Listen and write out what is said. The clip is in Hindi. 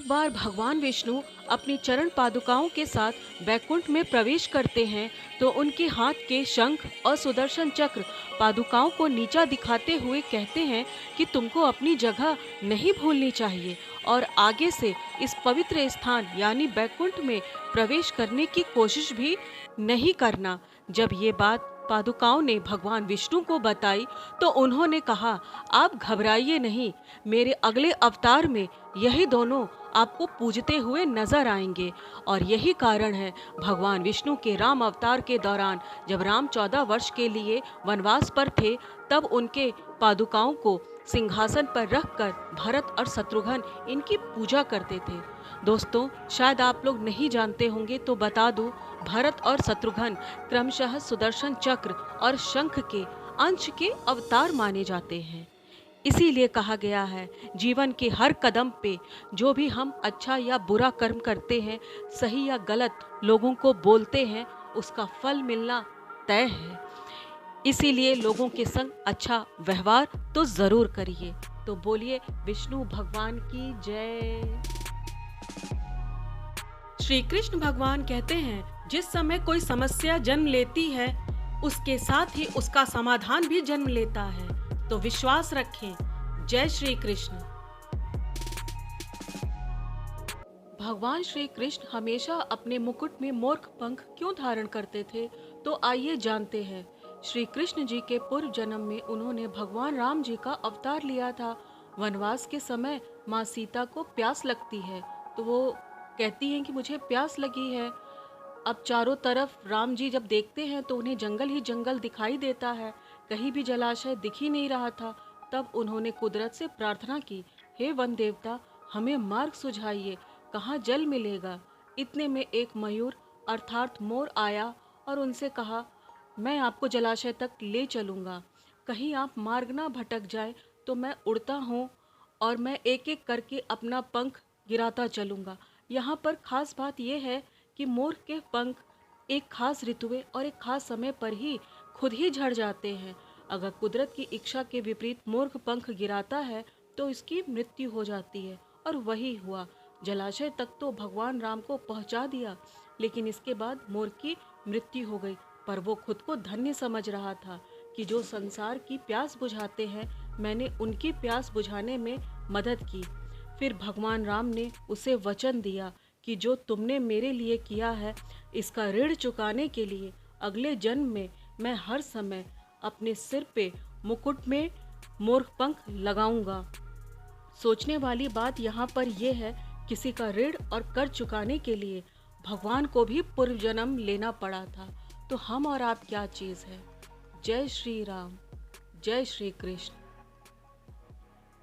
बार भगवान विष्णु अपनी चरण पादुकाओं के साथ वैकुंठ में प्रवेश करते हैं तो उनके हाथ के शंख और सुदर्शन चक्र पादुकाओं को नीचा दिखाते हुए कहते हैं कि तुमको अपनी जगह नहीं भूलनी चाहिए और आगे से इस पवित्र स्थान यानी वैकुंठ में प्रवेश करने की कोशिश भी नहीं करना। जब ये बात पादुकाओं ने भगवान विष्णु को बताई तो उन्होंने कहा, आप घबराइए नहीं, मेरे अगले अवतार में यही दोनों आपको पूजते हुए नजर आएंगे। और यही कारण है भगवान विष्णु के राम अवतार के दौरान जब राम 14 वर्ष के लिए वनवास पर थे तब उनके पादुकाओं को सिंहासन पर रखकर भरत और शत्रुघ्न इनकी पूजा करते थे। दोस्तों, शायद आप लोग नहीं जानते होंगे तो बता दूं, भरत और शत्रुघ्न क्रमशः सुदर्शन चक्र और शंख के अंश के अवतार माने जाते हैं। इसीलिए कहा गया है, जीवन के हर कदम पे जो भी हम अच्छा या बुरा कर्म करते हैं, सही या गलत लोगों को बोलते हैं, उसका फल मिलना तय है। इसीलिए लोगों के संग अच्छा व्यवहार तो जरूर करिए। तो बोलिए विष्णु भगवान की जय। श्री कृष्ण भगवान कहते हैं, जिस समय कोई समस्या जन्म लेती है उसके साथ ही उसका समाधान भी जन्म लेता है। तो विश्वास रखें। जय श्री कृष्ण। भगवान श्री कृष्ण हमेशा अपने मुकुट में मोर पंख क्यों धारण करते थे, तो आइए जानते हैं। श्री कृष्ण जी के पूर्व जन्म में उन्होंने भगवान राम जी का अवतार लिया था। वनवास के समय माँ सीता को प्यास लगती है तो वो कहती हैं कि मुझे प्यास लगी है। अब चारों तरफ राम जी जब देखते हैं तो उन्हें जंगल ही जंगल दिखाई देता है, कहीं भी जलाशय दिख ही नहीं रहा था। तब उन्होंने कुदरत से प्रार्थना की, हे वन देवता, हमें मार्ग सुझाइए, कहाँ जल मिलेगा। इतने में एक मयूर अर्थात मोर आया और उनसे कहा, मैं आपको जलाशय तक ले चलूँगा, कहीं आप मार्ग ना भटक जाए तो मैं उड़ता हूँ और मैं एक एक करके अपना पंख गिराता चलूँगा। यहाँ पर खास बात यह है कि मोर के पंख एक खास ऋतु और एक खास समय पर ही खुद ही झड़ जाते हैं। अगर कुदरत की इच्छा के विपरीत मोर पंख गिराता है तो इसकी मृत्यु हो जाती है, और वही हुआ। जलाशय तक तो भगवान राम को पहुंचा दिया, लेकिन इसके बाद मोर की मृत्यु हो गई। पर वो खुद को धन्य समझ रहा था कि जो संसार की प्यास बुझाते हैं, मैंने उनकी प्यास बुझाने में मदद की। फिर भगवान राम ने उसे वचन दिया कि जो तुमने मेरे लिए किया है, इसका ऋण चुकाने के लिए अगले जन्म में मैं हर समय अपने सिर पे मुकुट में मोर पंख लगाऊंगा। सोचने वाली बात यहाँ पर यह है, किसी का ऋण और कर चुकाने के लिए भगवान को भी पूर्व जन्म लेना पड़ा था। तो हम और आप क्या चीज़ है। जय श्री राम, जय श्री कृष्ण।